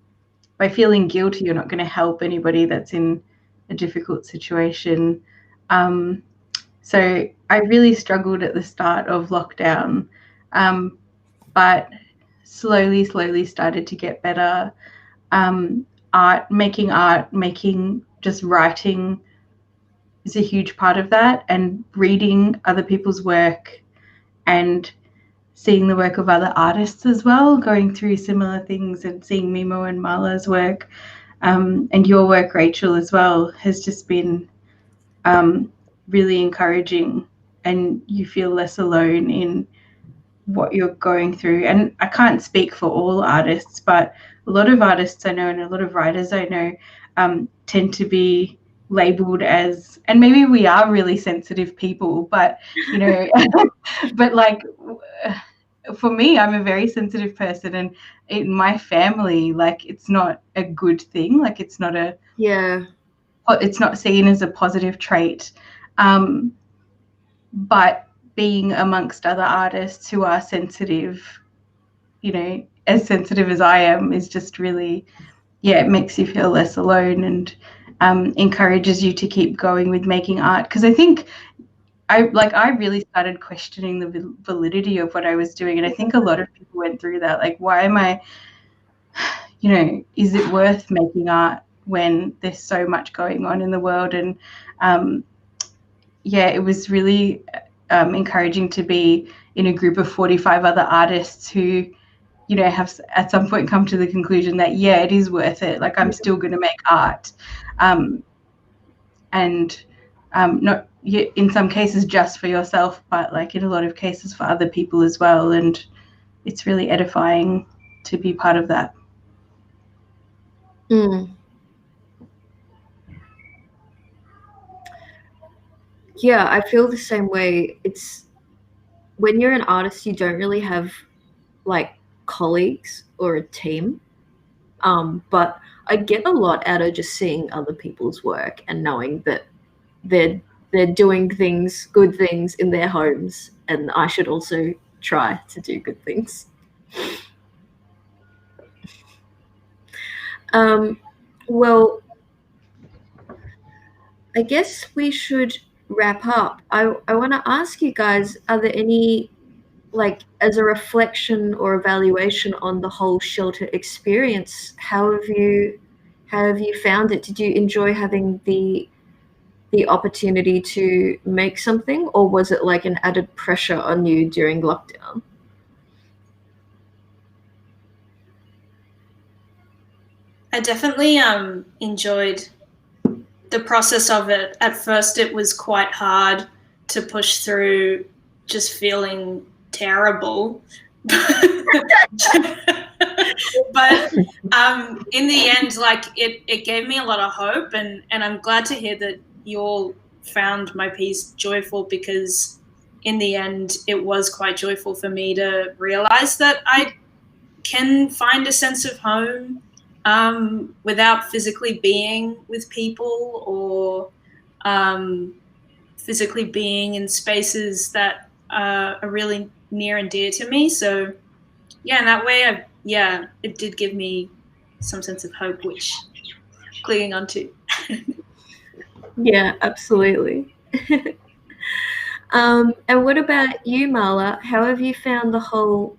by feeling guilty, you're not going to help anybody that's in a difficult situation. So I really struggled at the start of lockdown, but slowly started to get better. Making just writing is a huge part of that, and reading other people's work and seeing the work of other artists as well, going through similar things and seeing Mimo and Mala's work, and your work, Rachel, as well, has just been really encouraging, and you feel less alone in what you're going through. And I can't speak for all artists, but a lot of artists I know and a lot of writers I know tend to be labeled as, and maybe we are really sensitive people, but you know, but like for me, I'm a very sensitive person, and in my family, like it's not a good thing. Like it's not it's not seen as a positive trait. But being amongst other artists who are sensitive, you know, as sensitive as I am, is just really, it makes you feel less alone, and encourages you to keep going with making art. Because I think I really started questioning the validity of what I was doing, and I think a lot of people went through that. Like, why am I, you know, is it worth making art when there's so much going on in the world? And it was really encouraging to be in a group of 45 other artists who, you know, have at some point come to the conclusion that, it is worth it. Like, I'm still going to make art. And not in some cases just for yourself, but like in a lot of cases for other people as well. And it's really edifying to be part of that. Yeah, I feel the same way. It's when you're an artist, you don't really have like colleagues or a team. But I get a lot out of just seeing other people's work and knowing that they're doing good things in their homes, and I should also try to do good things. Well, I guess we should wrap up. I want to ask you guys, are there any, like, as a reflection or evaluation on the whole shelter experience, how have you found it? Did you enjoy having the opportunity to make something, or was it like an added pressure on you during lockdown? I definitely enjoyed the process of it. At first, it was quite hard to push through, just feeling terrible. But in the end, like it gave me a lot of hope, and I'm glad to hear that you all found my piece joyful, because in the end, it was quite joyful for me to realize that I can find a sense of home without physically being with people, or physically being in spaces that are really near and dear to me. So in that way, it did give me some sense of hope, which I'm clinging on to. Yeah, absolutely. And what about you, Mala? How have you found the whole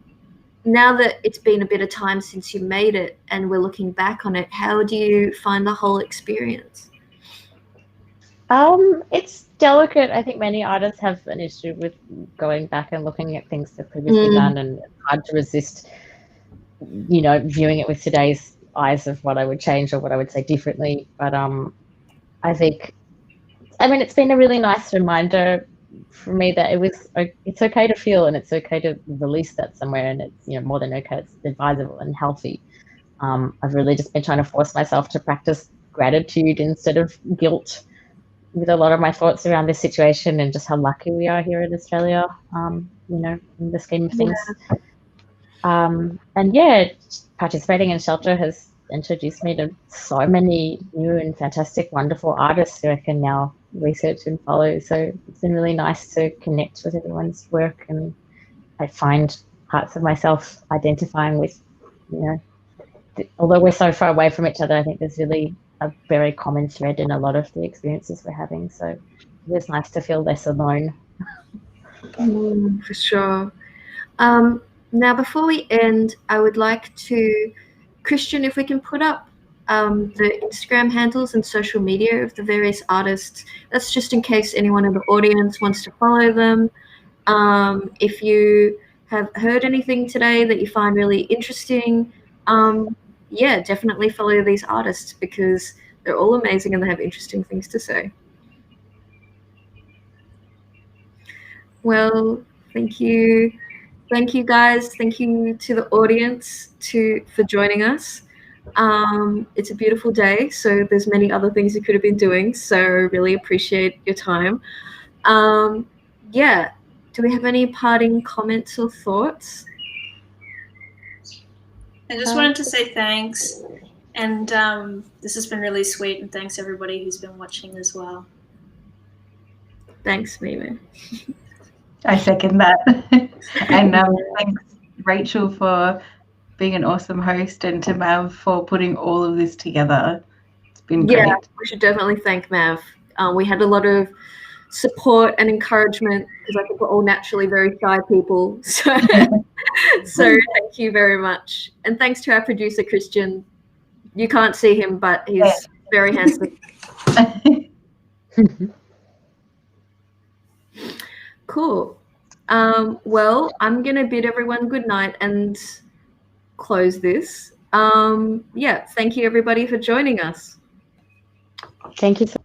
now that it's been a bit of time since you made it and we're looking back on it, how do you find the whole experience? It's delicate. I think many artists have an issue with going back and looking at things they've previously done, and it's hard to resist, you know, viewing it with today's eyes of what I would change or what I would say differently. But I think, I mean, it's been a really nice reminder for me that it's okay to feel, and it's okay to release that somewhere, and it's, you know, more than okay, it's advisable and healthy. I've really just been trying to force myself to practice gratitude instead of guilt with a lot of my thoughts around this situation and just how lucky we are here in Australia, you know, in the scheme of things. And yeah, participating in Shelter has introduced me to so many new and fantastic, wonderful artists who I can now research and follow. So it's been really nice to connect with everyone's work, and I find parts of myself identifying with, you know, although we're so far away from each other, I think there's really a very common thread in a lot of the experiences we're having. So it's nice to feel less alone. For sure. Now, before we end, I would like to, Christian, if we can put up the Instagram handles and social media of the various artists. That's just in case anyone in the audience wants to follow them. If you have heard anything today that you find really interesting, yeah, definitely follow these artists because they're all amazing and they have interesting things to say. Well, thank you. Thank you, guys. Thank you to the audience for joining us. It's a beautiful day, so there's many other things you could have been doing, so really appreciate your time. Yeah, do we have any parting comments or thoughts? I just wanted to say thanks, and this has been really sweet, and thanks everybody who's been watching as well. Thanks, Mimi. I second that. And thanks, Rachel, for being an awesome host, and to Mav for putting all of this together. It's been great. Yeah, we should definitely thank Mav. We had a lot of support and encouragement because I think we're all naturally very shy people. So, so thank you very much. And thanks to our producer, Christian. You can't see him, but he's very handsome. Cool. Well, I'm going to bid everyone good night and close this. Yeah, thank you everybody for joining us. Thank you so